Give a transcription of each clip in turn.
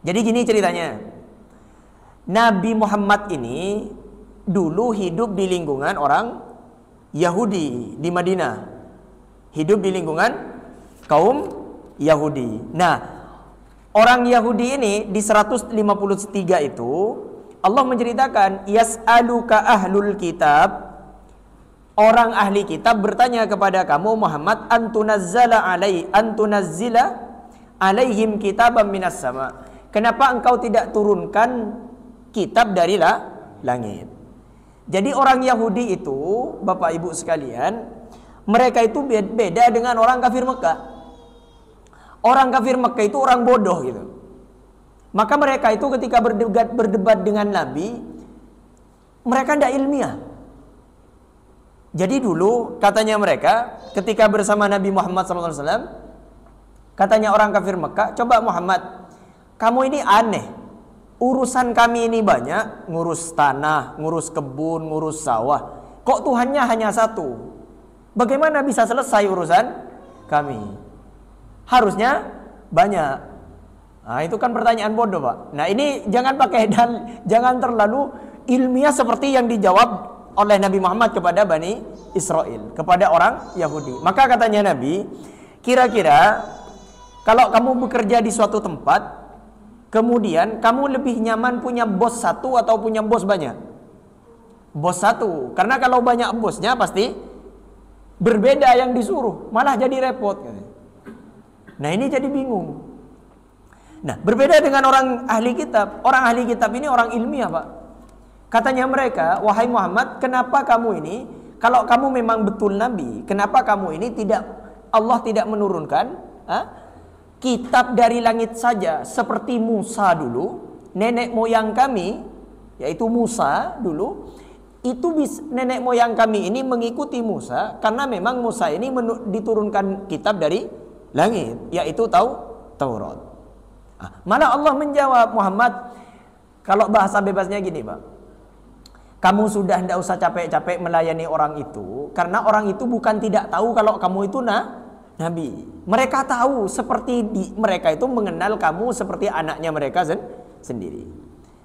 Jadi gini ceritanya. Nabi Muhammad ini dulu hidup di lingkungan orang Yahudi di Madinah. Hidup di lingkungan kaum Yahudi. Nah, orang Yahudi ini di 153 itu Allah menceritakan yas'aluka ahlul kitab. Orang ahli kitab bertanya kepada kamu Muhammad antunazzila alaihim kitaban minas sama. Kenapa engkau tidak turunkan kitab dari langit? Jadi orang Yahudi itu, Bapak Ibu sekalian, mereka itu beda dengan orang kafir Mekah. Orang kafir Mekah itu orang bodoh gitu. Maka mereka itu ketika berdebat dengan Nabi, mereka tidak ilmiah. Jadi dulu katanya mereka ketika bersama Nabi Muhammad SAW, katanya orang kafir Mekah, coba Muhammad, kamu ini aneh. Urusan kami ini banyak, ngurus tanah, ngurus kebun, ngurus sawah. Kok Tuhannya hanya satu? Bagaimana bisa selesai urusan kami? Harusnya banyak. Nah, itu kan pertanyaan bodoh, Pak. Nah, ini jangan pakai jangan terlalu ilmiah seperti yang dijawab oleh Nabi Muhammad kepada Bani Israel, kepada orang Yahudi. Maka katanya Nabi, kira-kira kalau kamu bekerja di suatu tempat, kemudian kamu lebih nyaman punya bos satu atau punya bos banyak? Bos satu. Karena kalau banyak bosnya pasti berbeda yang disuruh, malah jadi repot. Nah, ini jadi bingung. Nah, berbeda dengan orang ahli kitab. Orang ahli kitab ini orang ilmiah, Pak. Katanya mereka, wahai Muhammad, kenapa kamu ini, kalau kamu memang betul Nabi, kenapa kamu ini Allah tidak menurunkan kitab dari langit saja seperti Musa dulu? Nenek moyang kami, yaitu Musa dulu, itu nenek moyang kami ini mengikuti Musa karena memang Musa ini diturunkan kitab dari langit, yaitu Taurat. Malah Allah menjawab, Muhammad, kalau bahasa bebasnya gini, Pak, kamu sudah tidak usah capek-capek melayani orang itu, karena orang itu bukan tidak tahu kalau kamu itu Nabi. Mereka tahu, seperti mereka itu mengenal kamu seperti anaknya mereka sendiri.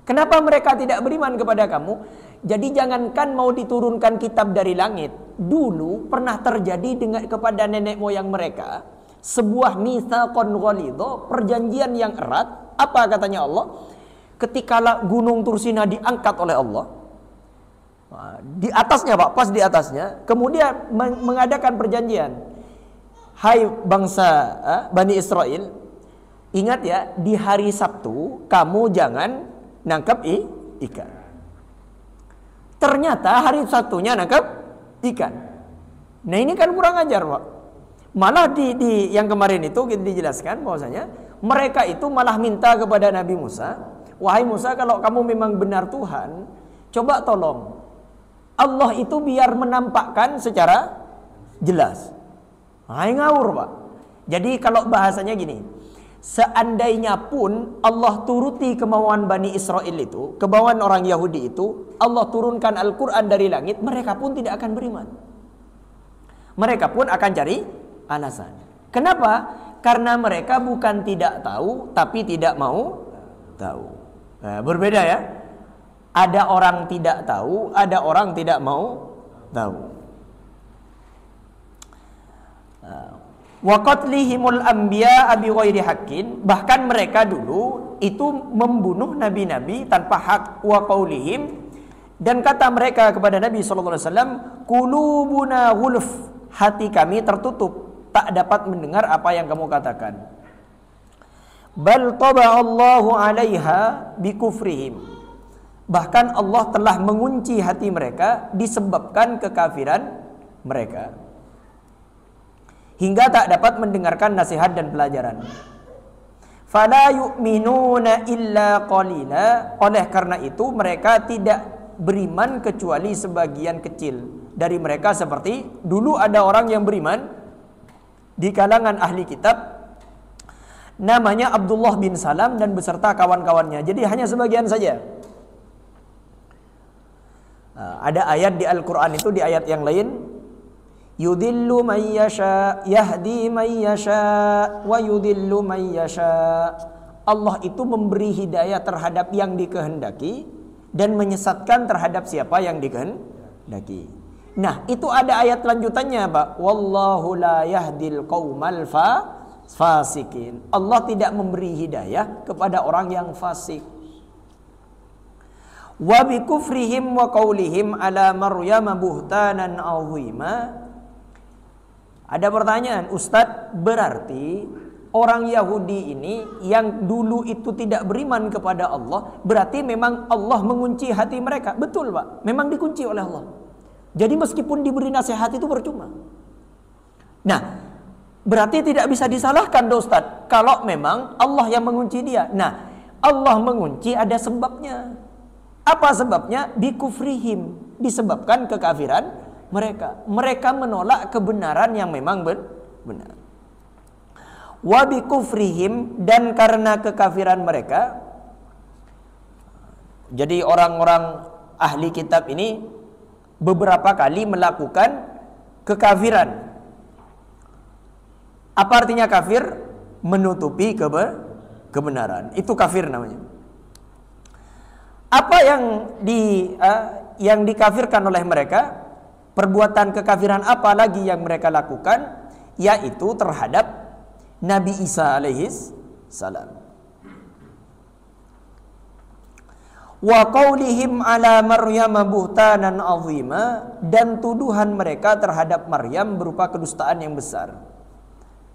Kenapa mereka tidak beriman kepada kamu? Jadi jangankan mau diturunkan kitab dari langit, dulu pernah terjadi kepada nenek moyang mereka sebuah mitsaqon ghalidha, perjanjian yang erat. Apa katanya Allah? Ketika gunung Tursina diangkat oleh Allah, di atasnya, Pak, pas di atasnya, kemudian mengadakan perjanjian. Hai bangsa Bani Israel, ingat ya, di hari Sabtu kamu jangan nangkap ikan. Ternyata hari Sabtunya nangkap ikan. Nah, ini kan kurang ajar, Pak. Malah di yang kemarin itu kita dijelaskan bahwasanya mereka itu malah minta kepada Nabi Musa, wahai Musa, kalau kamu memang benar Tuhan, coba tolong Allah itu biar menampakkan secara jelas. Ngawur, Pak. Jadi kalau bahasanya gini, seandainya pun Allah turuti kemauan Bani Israel itu, kemauan orang Yahudi itu, Allah turunkan Al-Quran dari langit, mereka pun tidak akan beriman. Mereka pun akan cari alasan. Kenapa? Karena mereka bukan tidak tahu, tapi tidak mau tahu. Nah, berbeda ya. Ada orang tidak tahu, ada orang tidak mau tahu. Wa qatlihimul anbiya bi ghairi haqqin, bahkan mereka dulu itu membunuh nabi-nabi tanpa hak. Wa qaulihim, dan kata mereka kepada Nabi sallallahu alaihi wasallam, qulubuna ghulf, hati kami tertutup, tak dapat mendengar apa yang kamu katakan. Bal taba'allahu 'alaiha bi kufrihim, bahkan Allah telah mengunci hati mereka disebabkan kekafiran mereka, hingga tak dapat mendengarkan nasihat dan pelajaran. Fala yu'minuna illa qalila, oleh karena itu mereka tidak beriman kecuali sebagian kecil dari mereka. Seperti dulu ada orang yang beriman di kalangan ahli kitab, namanya Abdullah bin Salam dan beserta kawan-kawannya. Jadi hanya sebagian saja. Ada ayat di Al-Quran itu, di ayat yang lain, yudillu man yasha, yahdi man yasha, wa yudillu man yasha. Allah itu memberi hidayah terhadap yang dikehendaki dan menyesatkan terhadap siapa yang dikehendaki. Nah, itu ada ayat lanjutannya, Pak. Wallahu la yahdil qaumal fasikin. Allah tidak memberi hidayah kepada orang yang fasik. Wa bi kufrihim wa qaulihim ala Maryam buhtanan azima. Ada pertanyaan, Ustadz, berarti orang Yahudi ini yang dulu itu tidak beriman kepada Allah, berarti memang Allah mengunci hati mereka. Betul, Pak. Memang dikunci oleh Allah. Jadi meskipun diberi nasihat itu percuma. Nah, berarti tidak bisa disalahkan, Ustadz, kalau memang Allah yang mengunci dia. Nah, Allah mengunci ada sebabnya. Apa sebabnya? Bikufrihim, disebabkan kekafiran mereka. Mereka menolak kebenaran yang memang benar. Wa bikufrihim, dan karena kekafiran mereka. Jadi orang-orang ahli kitab ini beberapa kali melakukan kekafiran. Apa artinya kafir? Menutupi kebenaran. Itu kafir namanya. Apa yang dikafirkan oleh mereka? Perbuatan kekafiran apa lagi yang mereka lakukan? Yaitu terhadap Nabi Isa alaihis salam. Wa qaulihim ala Maryam buhtanan azima, dan tuduhan mereka terhadap Maryam berupa kedustaan yang besar,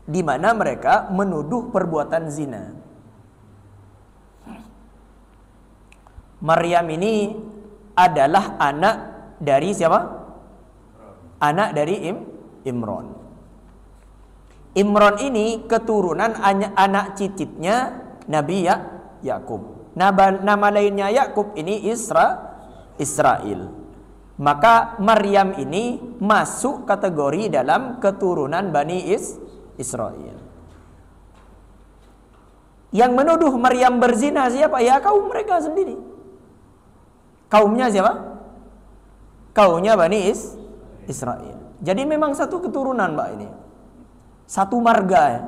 di mana mereka menuduh perbuatan zina. Maryam ini adalah anak dari siapa? Anak dari Imron. Imron ini keturunan anak cicitnya Nabi Yakub. Nama lainnya Yakub ini Israel. Maka Maryam ini masuk kategori dalam keturunan Bani Israel. Yang menuduh Maryam berzina siapa? Ya kaum mereka sendiri. Kaumnya siapa? Kaumnya Bani Israel. Jadi memang satu keturunan, Mbak, ini. Satu marga ya.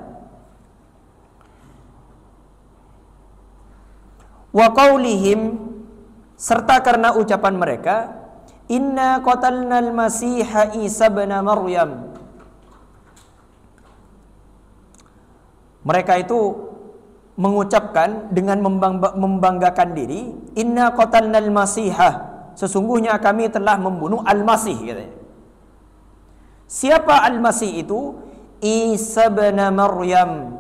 Wa qaulihim, serta karena ucapan mereka, inna qatalnal masiha Isa ibn Maryam. Mereka itu mengucapkan dengan membanggakan diri, inna qatalnal masiha, sesungguhnya kami telah membunuh Al-Masih, katanya. Siapa Al-Masih itu? Isa bin Maryam,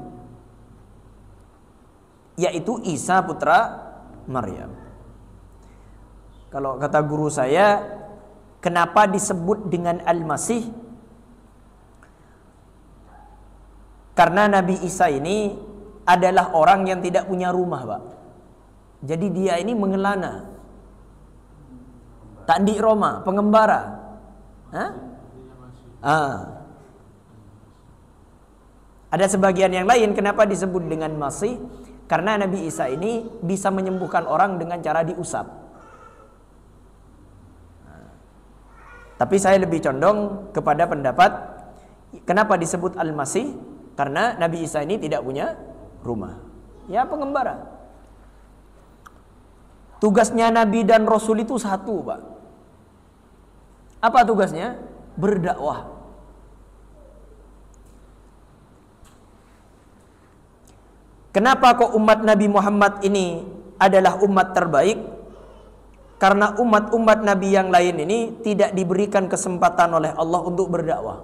yaitu Isa putra Maryam. Kalau kata guru saya, kenapa disebut dengan Al-Masih? Karena Nabi Isa ini adalah orang yang tidak punya rumah, Pak. Jadi dia ini mengelana, tandi Roma, pengembara. Ada sebagian yang lain kenapa disebut dengan Masih? Karena Nabi Isa ini bisa menyembuhkan orang dengan cara diusap. Tapi saya lebih condong kepada pendapat kenapa disebut Al-Masih? Karena Nabi Isa ini tidak punya rumah. Ya, pengembara. Tugasnya Nabi dan Rasul itu satu, Pak. Apa tugasnya? Berdakwah. Kenapa kok umat Nabi Muhammad ini adalah umat terbaik? Karena umat-umat Nabi yang lain ini tidak diberikan kesempatan oleh Allah untuk berdakwah.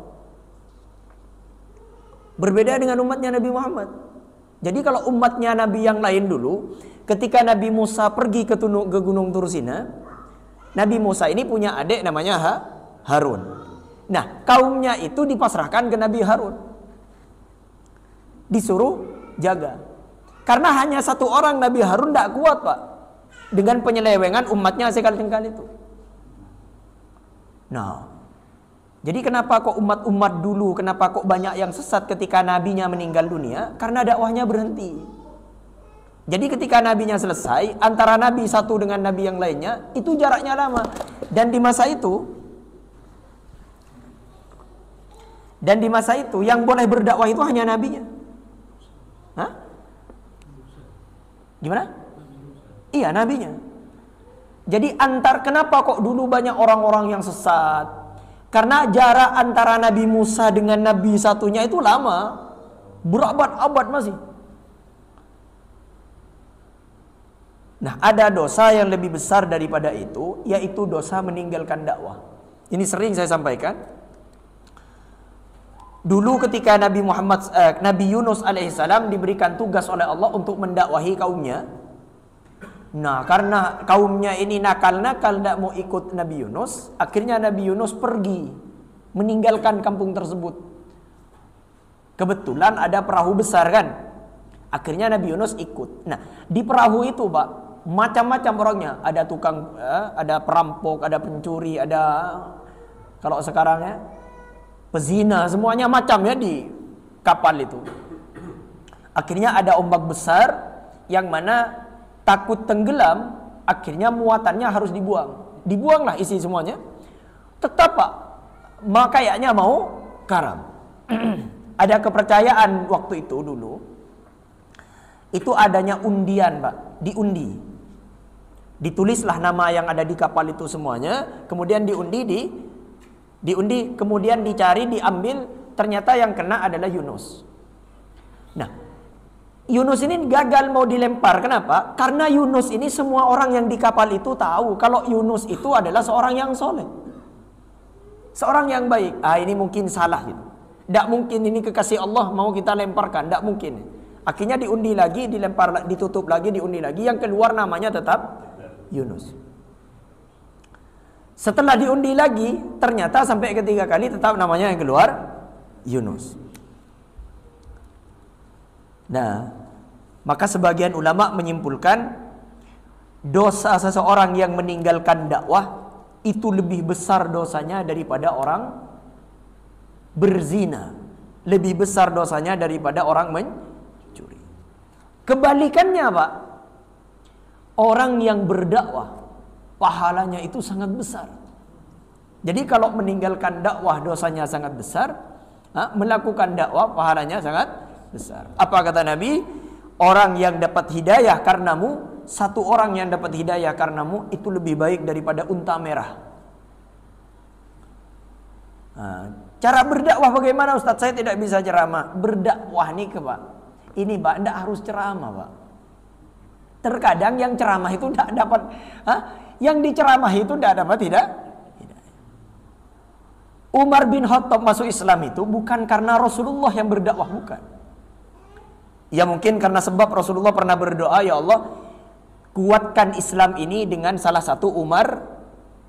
Berbeda dengan umatnya Nabi Muhammad. Jadi kalau umatnya Nabi yang lain dulu, ketika Nabi Musa pergi ke Gunung Tursina, Nabi Musa ini punya adik namanya Harun. Nah, kaumnya itu dipasrahkan ke Nabi Harun, disuruh jaga. Karena hanya satu orang, Nabi Harun tidak kuat, Pak, dengan penyelewengan umatnya sekali-kali itu. Nah, jadi kenapa kok umat-umat dulu, kenapa kok banyak yang sesat ketika nabinya meninggal dunia? Karena dakwahnya berhenti. Jadi ketika nabinya selesai, antara nabi satu dengan nabi yang lainnya, itu jaraknya lama. Dan di masa itu yang boleh berdakwah itu hanya nabinya. Gimana? Iya, nabinya. Jadi kenapa kok dulu banyak orang-orang yang sesat? Karena jarak antara Nabi Musa dengan Nabi satunya itu lama. Berabad-abad masih. Nah, ada dosa yang lebih besar daripada itu, yaitu dosa meninggalkan dakwah. Ini sering saya sampaikan. Dulu ketika Nabi Yunus alaihissalam diberikan tugas oleh Allah untuk mendakwahi kaumnya. Nah, karena kaumnya ini nakal-nakal tidak mau ikut Nabi Yunus, akhirnya Nabi Yunus pergi meninggalkan kampung tersebut. Kebetulan ada perahu besar kan. Akhirnya Nabi Yunus ikut. Nah, di perahu itu, Pak, macam-macam orangnya. Ada tukang, ada perampok, ada pencuri, ada kalau sekarang ya pezina, semuanya macam ya di kapal itu. Akhirnya ada ombak besar yang mana takut tenggelam, akhirnya muatannya harus dibuang. Dibuanglah isi semuanya. Tetap, Pak, kayaknya mau karam. Ada kepercayaan waktu itu dulu. Itu adanya undian, Pak. Diundi. Ditulislah nama yang ada di kapal itu semuanya, kemudian diundi, kemudian dicari, diambil, ternyata yang kena adalah Yunus. Nah, Yunus ini gagal mau dilempar. Kenapa? Karena Yunus ini semua orang yang di kapal itu tahu kalau Yunus itu adalah seorang yang soleh, seorang yang baik. Ini mungkin salah gitu. Tidak mungkin ini kekasih Allah mau kita lemparkan, tidak mungkin. Akhirnya diundi lagi, dilempar, ditutup lagi, diundi lagi. Yang keluar namanya tetap Yunus. Setelah diundi lagi, ternyata sampai ketiga kali tetap namanya yang keluar Yunus. Nah, maka sebagian ulama menyimpulkan dosa seseorang yang meninggalkan dakwah itu lebih besar dosanya daripada orang berzina, lebih besar dosanya daripada orang mencuri. Kebalikannya, Pak, orang yang berdakwah pahalanya itu sangat besar. Jadi kalau meninggalkan dakwah dosanya sangat besar, melakukan dakwah pahalanya sangat besar. Apa kata Nabi? Orang yang dapat hidayah karenamu, satu orang yang dapat hidayah karenamu itu lebih baik daripada unta merah. Cara berdakwah bagaimana, Ustaz? Saya tidak bisa ceramah. Berdakwah nih, Pak. Ini, Pak, tidak harus ceramah, Pak. Terkadang yang ceramah itu tidak dapat, yang diceramahi itu tidak dapat tidak. Umar bin Khattab masuk Islam itu bukan karena Rasulullah yang berdakwah, bukan. Ya mungkin karena sebab Rasulullah pernah berdoa, ya Allah, kuatkan Islam ini dengan salah satu Umar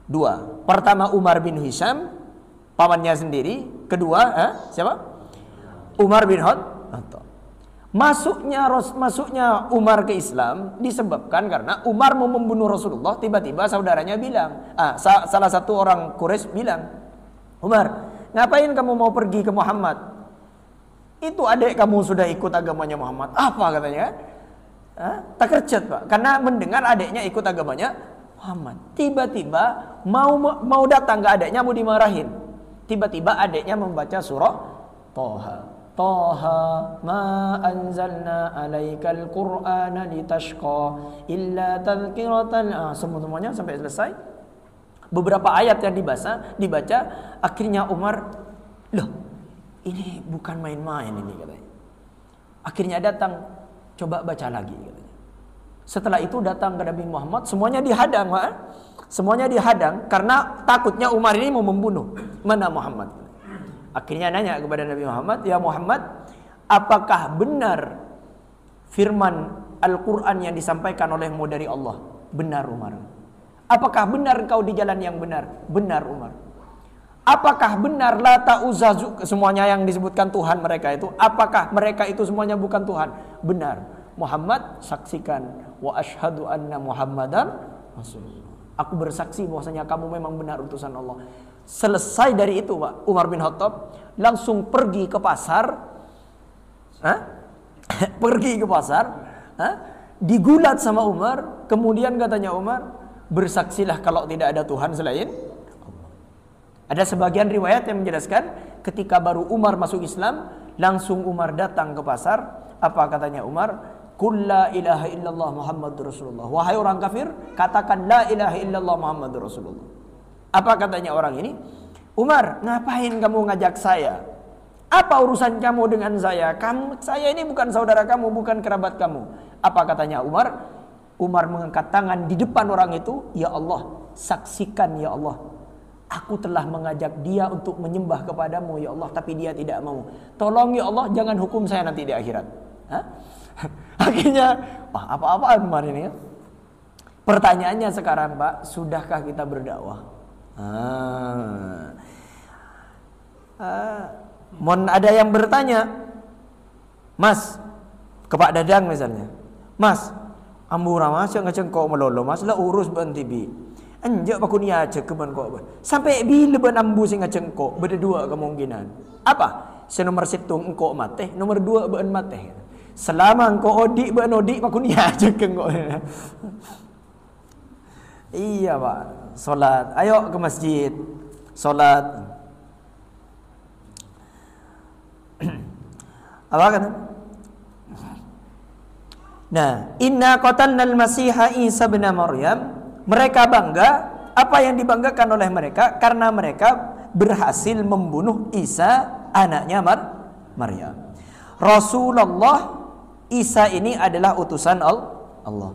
dua. Pertama Umar bin Hisham, pamannya sendiri. Kedua, siapa? Umar bin Khattab. Masuknya Umar ke Islam disebabkan karena Umar mau membunuh Rasulullah. Tiba-tiba saudaranya bilang, salah satu orang Quraisy bilang, Umar, ngapain kamu mau pergi ke Muhammad? Itu adik kamu sudah ikut agamanya Muhammad. Apa katanya? Terkejut, Pak, karena mendengar adiknya ikut agamanya Muhammad. Tiba-tiba mau datang ke adiknya, mau dimarahin. Tiba-tiba adiknya membaca surah Toha. Toha ma anzalna alaikal qur'ana litashqa illa tadhkiratan. Semuanya sampai selesai. Beberapa ayat yang dibaca, akhirnya Umar, loh, ini bukan main-main ini, katanya. Akhirnya datang, coba baca lagi, katanya. Setelah itu datang ke Nabi Muhammad, semuanya dihadang, Pak. Semuanya dihadang karena takutnya Umar ini mau membunuh. Mana Muhammad? Akhirnya nanya kepada Nabi Muhammad, ya Muhammad, apakah benar firman Al-Quran yang disampaikan olehmu dari Allah? Benar, Umar. Apakah benar engkau di jalan yang benar? Benar, Umar. Apakah benar Lata Uzza, semuanya yang disebutkan Tuhan mereka itu, apakah mereka itu semuanya bukan Tuhan? Benar. Muhammad, saksikan, wa ashhadu anna Muhammadan Rasulullah. Aku bersaksi bahwasanya kamu memang benar utusan Allah. Selesai dari itu, Pak, Umar bin Khattab langsung pergi ke pasar, pergi ke pasar, digulat sama Umar. Kemudian katanya Umar, bersaksilah kalau tidak ada Tuhan selain Allah. Ada sebagian riwayat yang menjelaskan ketika baru Umar masuk Islam, langsung Umar datang ke pasar. Apa katanya Umar? Qul la ilaha illallah Muhammadur Rasulullah. Wahai orang kafir, katakan la ilaha illallah Muhammadur Rasulullah. Apa katanya orang ini? Umar, ngapain kamu ngajak saya? Apa urusan kamu dengan saya? Saya ini bukan saudara kamu, bukan kerabat kamu. Apa katanya Umar? Umar mengangkat tangan di depan orang itu. Ya Allah, saksikan ya Allah, aku telah mengajak dia untuk menyembah kepadamu ya Allah, tapi dia tidak mau. Tolong ya Allah, jangan hukum saya nanti di akhirat. Hah? Akhirnya, apa-apaan kemarin ini ya? Pertanyaannya sekarang, Pak, sudahkah kita berdakwah? Mon ada yang bertanya, Mas, ke Pak Dadang misalnya, Mas, ambura mas yang ngecengkok melolo mas lah urus ban tibi. Anjak bakun ya cek keban kok. Sampai bila ban ambu sing ngecengkok, beda dua kemungkinan. Apa? Senomor situng engkok mate, nomor dua ban mate. Selama engkau odik ban odik bakun ya cek engkok. Iya Pak, solat. Ayo ke masjid, solat. Apa kan? Nah, inna qatalnal masiha Isa bin Maryam. Mereka bangga, apa yang dibanggakan oleh mereka? Karena mereka berhasil membunuh Isa, anaknya Maryam. Rasulullah Isa ini adalah utusan Allah.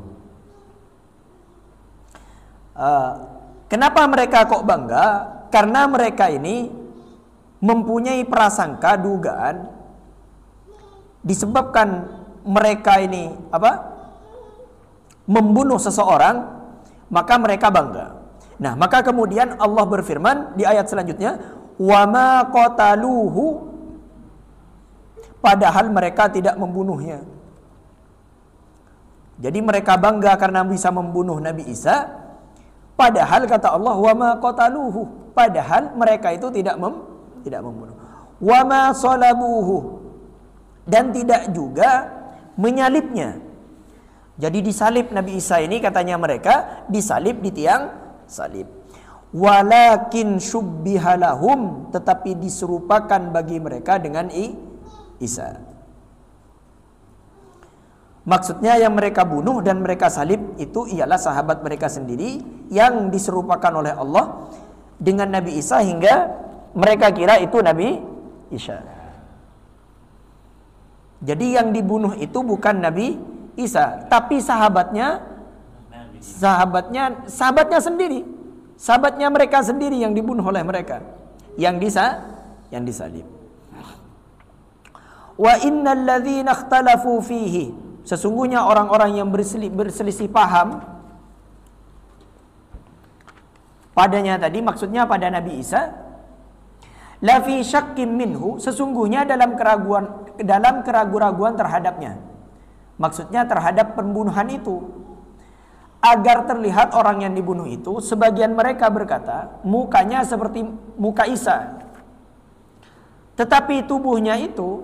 Kenapa mereka kok bangga? Karena mereka ini mempunyai prasangka, dugaan, disebabkan mereka ini membunuh seseorang, maka mereka bangga. Nah, maka kemudian Allah berfirman di ayat selanjutnya, wa ma qataluhu, padahal mereka tidak membunuhnya. Jadi mereka bangga karena bisa membunuh Nabi Isa, padahal kata Allah wa ma qataluhu, padahal mereka itu tidak membunuh. Wa ma salabuhu, dan tidak juga menyalibnya. Jadi disalib Nabi Isa ini, katanya mereka disalib di tiang salib. Walakin syubbiha lahum, tetapi diserupakan bagi mereka dengan Isa. Maksudnya yang mereka bunuh dan mereka salib itu ialah sahabat mereka sendiri yang diserupakan oleh Allah dengan Nabi Isa, hingga mereka kira itu Nabi Isa. Jadi yang dibunuh itu bukan Nabi Isa, tapi sahabatnya sendiri. Sahabatnya mereka sendiri yang dibunuh oleh mereka, yang disalib. Wa innal ladzina ikhtalafu fihi, sesungguhnya orang-orang yang berselisih paham padanya tadi, maksudnya pada Nabi Isa, la fi syakkim minhu, sesungguhnya dalam keraguan-raguan terhadapnya. Maksudnya terhadap pembunuhan itu. Agar terlihat orang yang dibunuh itu, sebagian mereka berkata, mukanya seperti muka Isa, tetapi tubuhnya itu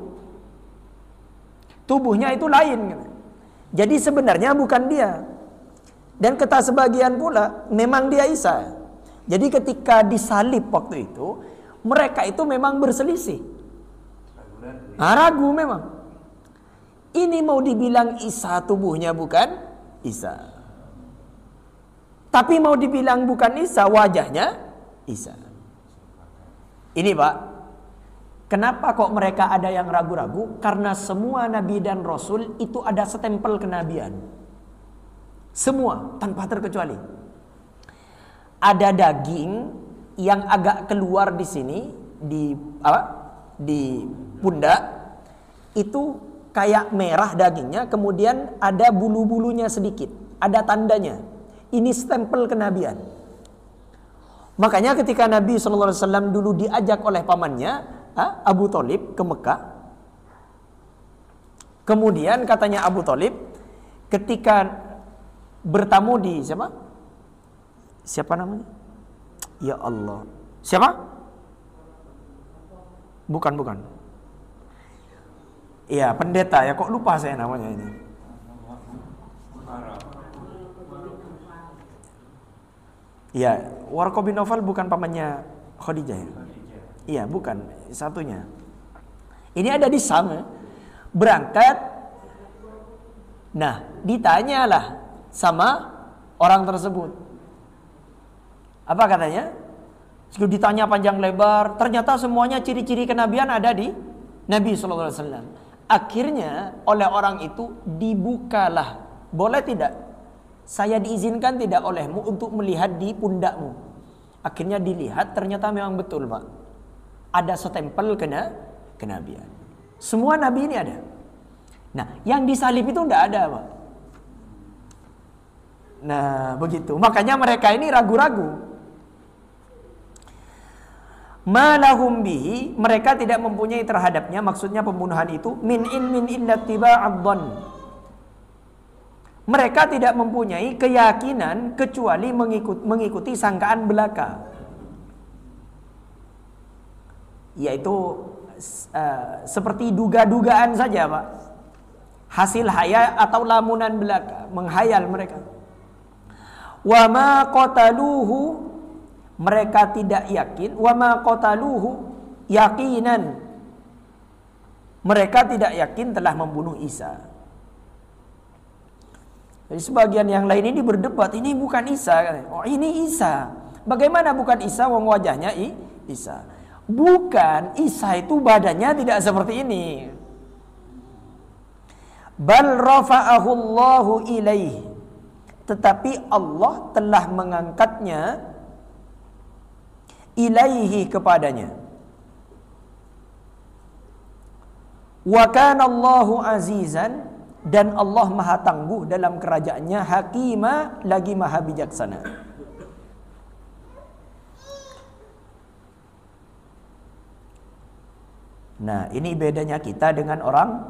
lain. Jadi sebenarnya bukan dia. Dan kata sebagian pula, memang dia Isa. Jadi ketika disalib waktu itu, mereka itu memang berselisih. Ragu memang. Ini mau dibilang Isa, tubuhnya bukan Isa. Tapi mau dibilang bukan Isa, wajahnya Isa. Ini Pak, kenapa kok mereka ada yang ragu-ragu? Karena semua Nabi dan Rasul itu ada stempel kenabian. Semua, tanpa terkecuali. Ada daging yang agak keluar di sini, di pundak, itu kayak merah dagingnya, kemudian ada bulu-bulunya sedikit, ada tandanya. Ini stempel kenabian. Makanya ketika Nabi SAW dulu diajak oleh pamannya Abu Thalib ke Mekah, kemudian katanya Abu Thalib ketika bertamu di siapa namanya? Ya Allah, siapa? Bukan. Iya, pendeta ya, kok lupa saya namanya ini. Iya, Warqa bin Nawfal bukan pamannya Khadijah ya? Iya, bukan, satunya. Ini ada di Sam ya. Berangkat Nah, ditanyalah sama orang tersebut. Apa katanya? Setelah ditanya panjang lebar, ternyata semuanya ciri-ciri kenabian ada di Nabi SAW. Akhirnya oleh orang itu dibukalah. Boleh tidak? Saya diizinkan tidak olehmu untuk melihat di pundakmu. Akhirnya dilihat, ternyata memang betul, Pak. Ada stempel kenabian. Semua nabi ini ada. Nah, yang disalib itu tidak ada, Pak. Nah, begitu. Makanya mereka ini ragu-ragu. Malahum bihi, mereka tidak mempunyai terhadapnya, maksudnya pembunuhan itu, min ilmin illa tiba'adhan. Mereka tidak mempunyai keyakinan kecuali mengikuti sangkaan belaka. Yaitu seperti duga-dugaan saja, Pak. Hasil hayal atau lamunan belaka, menghayal mereka. Wa ma qataluhu, mereka tidak yakin. Wa ma qataluhu yaqinan, mereka tidak yakin telah membunuh Isa. Jadi sebagian yang lain ini berdebat, ini bukan Isa. Oh, ini Isa. Bagaimana bukan Isa wong wajahnya Isa? Bukan, Isa itu badannya tidak seperti ini. Bal rafa'ahu Allahu ilaihi, tetapi Allah telah mengangkatnya ilaihi, kepadanya. Wa kana Allahu azizan, dan Allah maha tangguh dalam kerajaannya, hakima, lagi maha bijaksana. Nah, ini bedanya kita dengan orang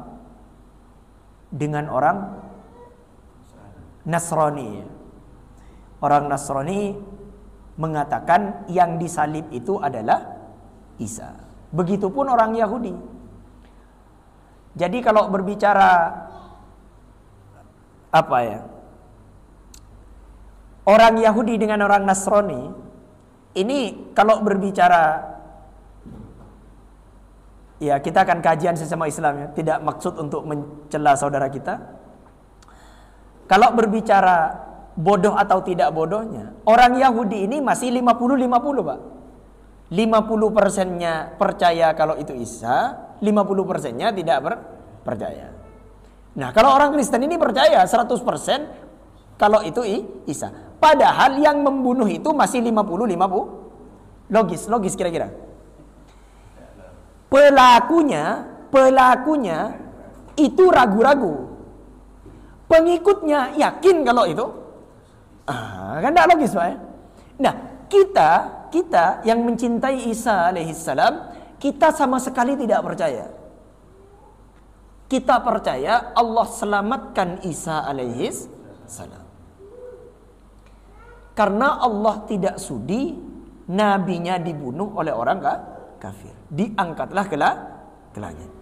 Nasrani. Orang Nasrani mengatakan yang disalib itu adalah Isa. Begitupun orang Yahudi. Jadi kalau berbicara orang Yahudi dengan orang Nasrani, ini kalau berbicara, ya kita akan kajian sesama Islam ya, tidak maksud untuk mencela saudara kita. Kalau berbicara bodoh atau tidak bodohnya, orang Yahudi ini masih 50-50, Pak. 50%-nya percaya kalau itu Isa, 50%-nya tidak percaya. Nah, kalau orang Kristen ini percaya 100% kalau itu Isa. Padahal yang membunuh itu masih 50-50. Logis kira-kira. Pelakunya itu ragu-ragu. Pengikutnya yakin kalau itu. Kan tidak logis, Pak ya? Nah, kita yang mencintai Isa alaihissalam, kita sama sekali tidak percaya. Kita percaya Allah selamatkan Isa alaihissalam. Karena Allah tidak sudi nabinya dibunuh oleh orang kafir. Diangkatlah ke langit.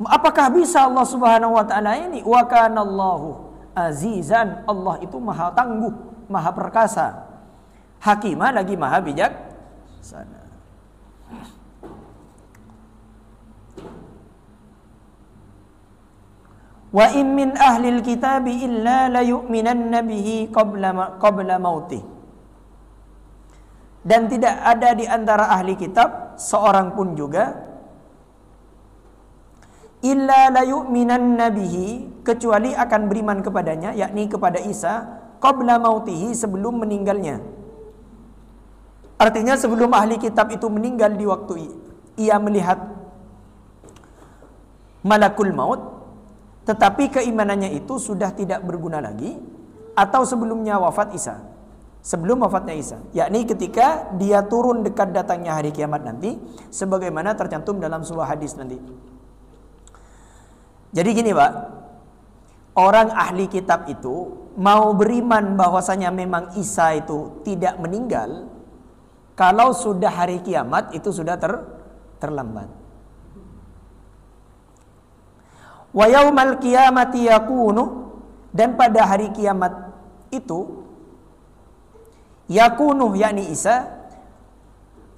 Apakah bisa Allah Subhanahu wa taala ini? Wa kana Allahu azizan, Allah itu maha tangguh, maha perkasa. Hakimah, lagi maha bijaksana. Wa in min ahlil kitabi illa la yu'minanna bihi qabla mautih. Dan tidak ada di antara ahli kitab seorang pun juga illa la yu'minanna bihi, kecuali akan beriman kepadanya, yakni kepada Isa, qabla mautihi, sebelum meninggalnya. Artinya sebelum ahli kitab itu meninggal, di waktu ia melihat malakul maut, tetapi keimanannya itu sudah tidak berguna lagi, atau sebelumnya wafat Isa, sebelum wafatnya Isa, yakni ketika dia turun dekat datangnya hari kiamat nanti, sebagaimana tercantum dalam sebuah hadis nanti. Jadi gini, Pak, orang ahli kitab itu mau beriman bahwasanya memang Isa itu tidak meninggal kalau sudah hari kiamat itu sudah terlambat. Wa yaumal qiyamati yakunu, dan pada hari kiamat itu yakunu, yakni Isa,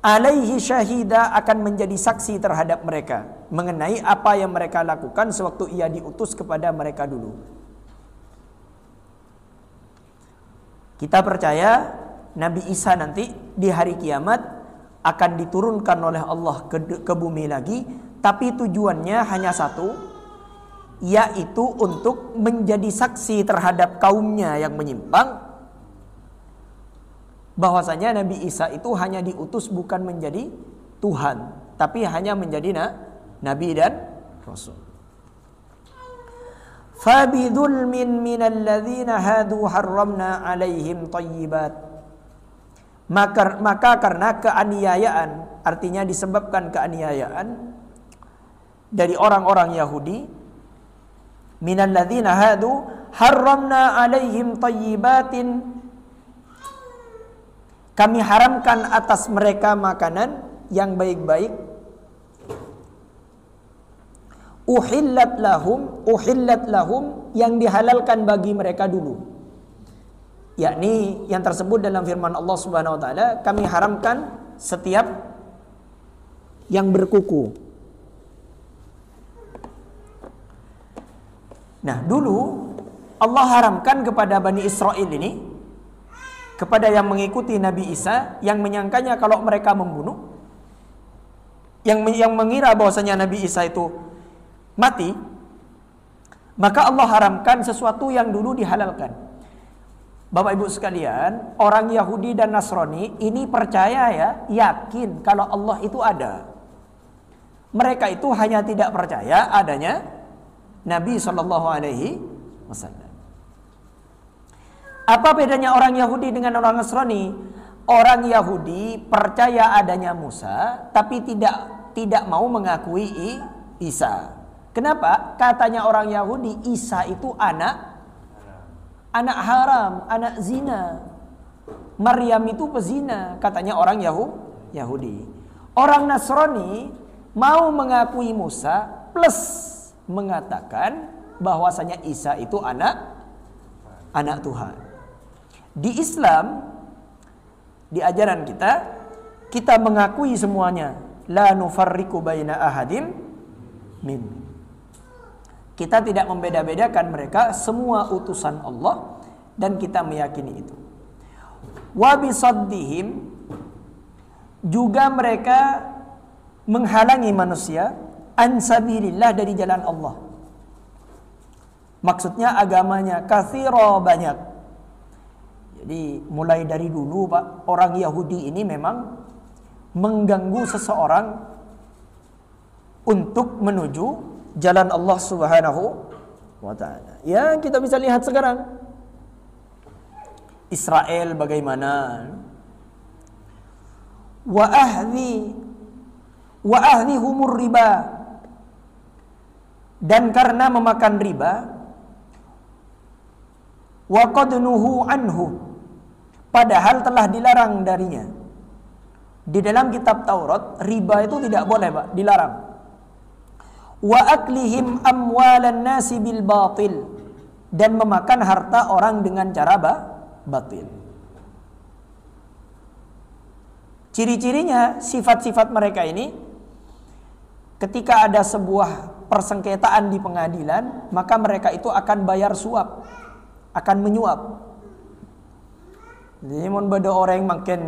alaihi syahida, akan menjadi saksi terhadap mereka mengenai apa yang mereka lakukan sewaktu ia diutus kepada mereka dulu. Kita percaya Nabi Isa nanti di hari kiamat akan diturunkan oleh Allah ke bumi lagi, tapi tujuannya hanya satu, yaitu untuk menjadi saksi terhadap kaumnya yang menyimpang, bahwasanya Nabi Isa itu hanya diutus bukan menjadi Tuhan, tapi hanya menjadi Nabi dan Rasul. Fabidhulmin minalladzina hadu harramna alaihim thayyibat. Maka karena keaniayaan, artinya disebabkan keaniayaan dari orang-orang Yahudi, minalladzina hadu harramna alaihim thayyibatin, kami haramkan atas mereka makanan yang baik-baik. Uhillat lahum, yang dihalalkan bagi mereka dulu. Yakni yang tersebut dalam firman Allah Subhanahu wa taala, kami haramkan setiap yang berkuku. Nah, dulu Allah haramkan kepada Bani Israel ini, kepada yang mengikuti Nabi Isa, yang menyangkanya kalau mereka membunuh, yang mengira bahwasanya Nabi Isa itu mati, maka Allah haramkan sesuatu yang dulu dihalalkan. Bapak Ibu sekalian, orang Yahudi dan Nasrani ini percaya ya, yakin kalau Allah itu ada. Mereka itu hanya tidak percaya adanya Nabi Shallallahu Alaihi Wasallam. Apa bedanya orang Yahudi dengan orang Nasrani? Orang Yahudi percaya adanya Musa, tapi tidak mau mengakui Isa. Kenapa? Katanya orang Yahudi, Isa itu anak haram, anak zina. Maryam itu pezina, katanya orang Yahudi. Orang Nasrani mau mengakui Musa plus mengatakan bahwasanya Isa itu anak Tuhan. Di Islam, di ajaran kita mengakui semuanya. La nufarriqu baina ahadim min. Kita tidak membeda-bedakan mereka, semua utusan Allah, dan kita meyakini itu. Wa bisaddihim, juga mereka menghalangi manusia an sabilillah, dari jalan Allah. Maksudnya agamanya katsira, banyak. Jadi mulai dari dulu Pak, orang Yahudi ini memang mengganggu seseorang untuk menuju jalan Allah Subhanahu wa ta'ala. Ya, kita bisa lihat sekarang Israel bagaimana. Wa ahdihumur riba, dan karena memakan riba, wa qad nuhu anhu, padahal telah dilarang darinya. Di dalam kitab Taurat, riba itu tidak boleh Pak, dilarang. Wa aklihim amwalan nasi bil batil, dan memakan harta orang dengan cara batil. Ciri-cirinya, sifat-sifat mereka ini, ketika ada sebuah persengketaan di pengadilan, maka mereka itu akan bayar suap, akan menyuap. Jadi mun beda orang makin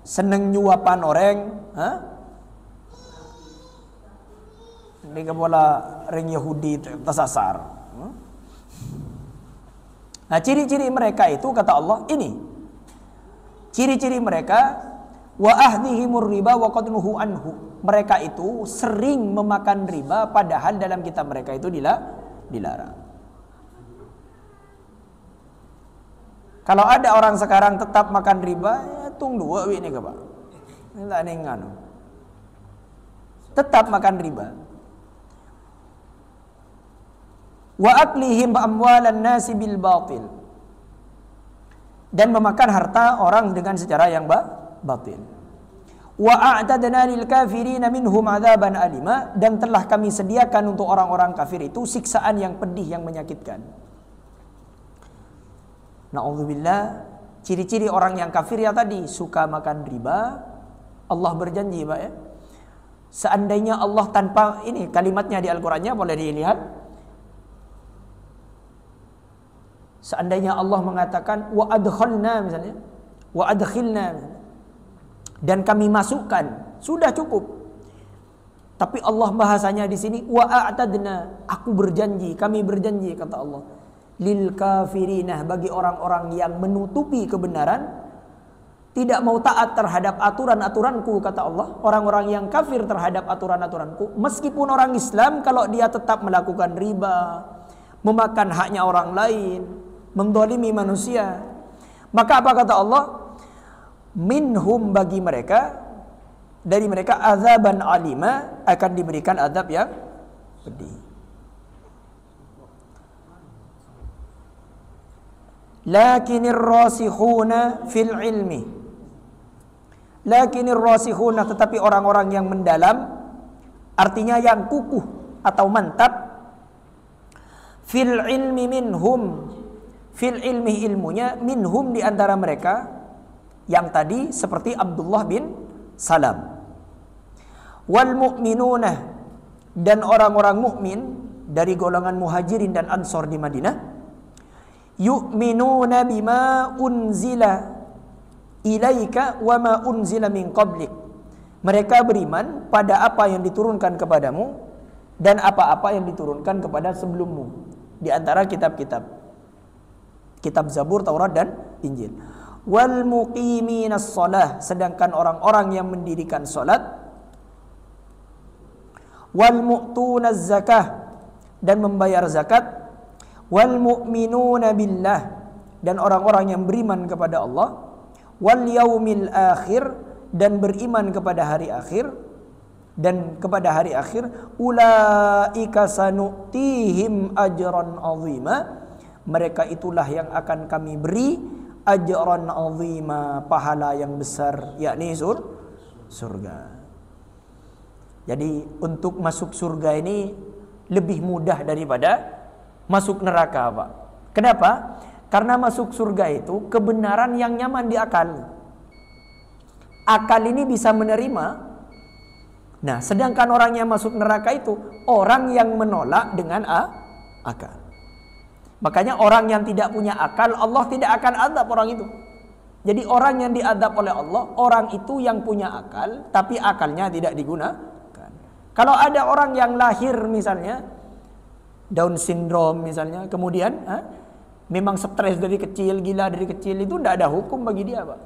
seneng nyuapan orang, ini kepala ring Yahudi tersasar. Nah, ciri-ciri mereka itu kata Allah ini. Ciri-ciri mereka, wa ahdihimur riba wa qad nuhu anhu. Mereka itu sering memakan riba, padahal dalam kitab mereka itu dilarang. Kalau ada orang sekarang tetap makan riba, ya tunggu dua ini Pak. Ini tak nganu. Tetap makan riba. Wa aklihim amwalan nasi bil batil, dan memakan harta orang dengan secara yang batil. Wa a'tadna lil kafirin minhum adzaban alima, dan telah kami sediakan untuk orang-orang kafir itu siksaan yang pedih, yang menyakitkan. Na'udzubillah. Ciri-ciri orang yang kafir ya tadi, suka makan riba, Allah berjanji, Pak ya. Seandainya Allah tanpa ini kalimatnya di Al-Qur'annya boleh dilihat. Seandainya Allah mengatakan wa adkhalna misalnya, wa adkhilna misalnya, dan kami masukkan, sudah cukup. Tapi Allah bahasanya di sini wa a'tadna, aku berjanji, kami berjanji kata Allah. Lil kafirinah, bagi orang-orang yang menutupi kebenaran, tidak mau taat terhadap aturan-aturanku kata Allah. Orang-orang yang kafir terhadap aturan-aturanku, meskipun orang Islam, kalau dia tetap melakukan riba, memakan haknya orang lain, mendolimi manusia, maka apa kata Allah? Minhum, bagi mereka, dari mereka azaban alima, akan diberikan azab yang pedih. Lakinir rasikhuna fil ilmi, lakinir rasikhuna, tetapi orang-orang yang mendalam, artinya yang kukuh atau mantap, fil ilmi minhum, fil ilmi ilmunya, minhum di antara mereka, yang tadi seperti Abdullah bin Salam. Wal mu'minuna, dan orang-orang mukmin dari golongan muhajirin dan ansor di Madinah, yu'minuna bima unzila ilaika wa ma unzila min qablik, mereka beriman pada apa yang diturunkan kepadamu dan apa-apa yang diturunkan kepada sebelummu di antara kitab-kitab, kitab Zabur, Taurat dan Injil. Wal muqiminas shalah, sedangkan orang-orang yang mendirikan salat, wal mu'tunaz zakah, dan membayar zakat, wal mu'minuna billah, dan orang-orang yang beriman kepada Allah, wal yaumil akhir, dan beriman kepada hari akhir, dan kepada hari akhir, ulaika sanu'tihim ajran azima, mereka itulah yang akan kami beri ajran azima, pahala yang besar, yakni surga. Jadi untuk masuk surga ini lebih mudah daripada masuk neraka, Pak. Kenapa? Karena masuk surga itu kebenaran yang nyaman di akal. Akal ini bisa menerima. Nah, sedangkan orang yang masuk neraka itu orang yang menolak dengan akal. Makanya orang yang tidak punya akal, Allah tidak akan azab orang itu. Jadi orang yang diazab oleh Allah, orang itu yang punya akal, tapi akalnya tidak digunakan. Kalau ada orang yang lahir misalnya Down syndrome misalnya, kemudian memang stres dari kecil, gila dari kecil, itu tidak ada hukum bagi dia, Pak.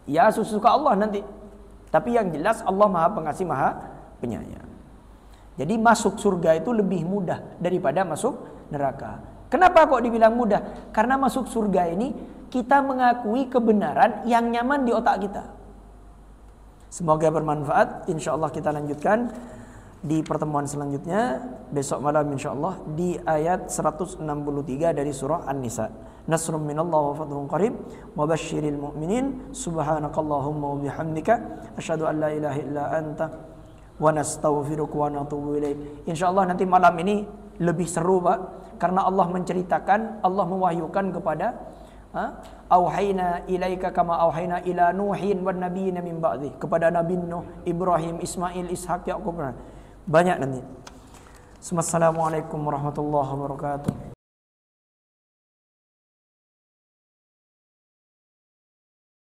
Ya sesuka Allah nanti. Tapi yang jelas Allah Maha Pengasih, Maha Penyayang. Jadi masuk surga itu lebih mudah daripada masuk neraka. Kenapa kok dibilang mudah? Karena masuk surga ini kita mengakui kebenaran yang nyaman di otak kita. Semoga bermanfaat. Insya Allah kita lanjutkan di pertemuan selanjutnya besok malam insyaallah di ayat 163 dari surah An-Nisa. Nasrun minallah wa fadlun qarib wa basyiril mu'minin. Subhanakallahumma wa bihamdika asyhadu an la ilaha illa anta wa nastaghfiruka wa natubu ilaik. Insyaallah nanti malam ini lebih seru, Pak, karena Allah menceritakan, Allah mewahyukan kepada auhayna ilaika kama auhayna ila nuhin wan nabiyina min ba'di, kepada Nabi Nuh, Ibrahim, Ismail, Ishak, Yaqub. Banyak nanti. Assalamualaikum warahmatullahi wabarakatuh.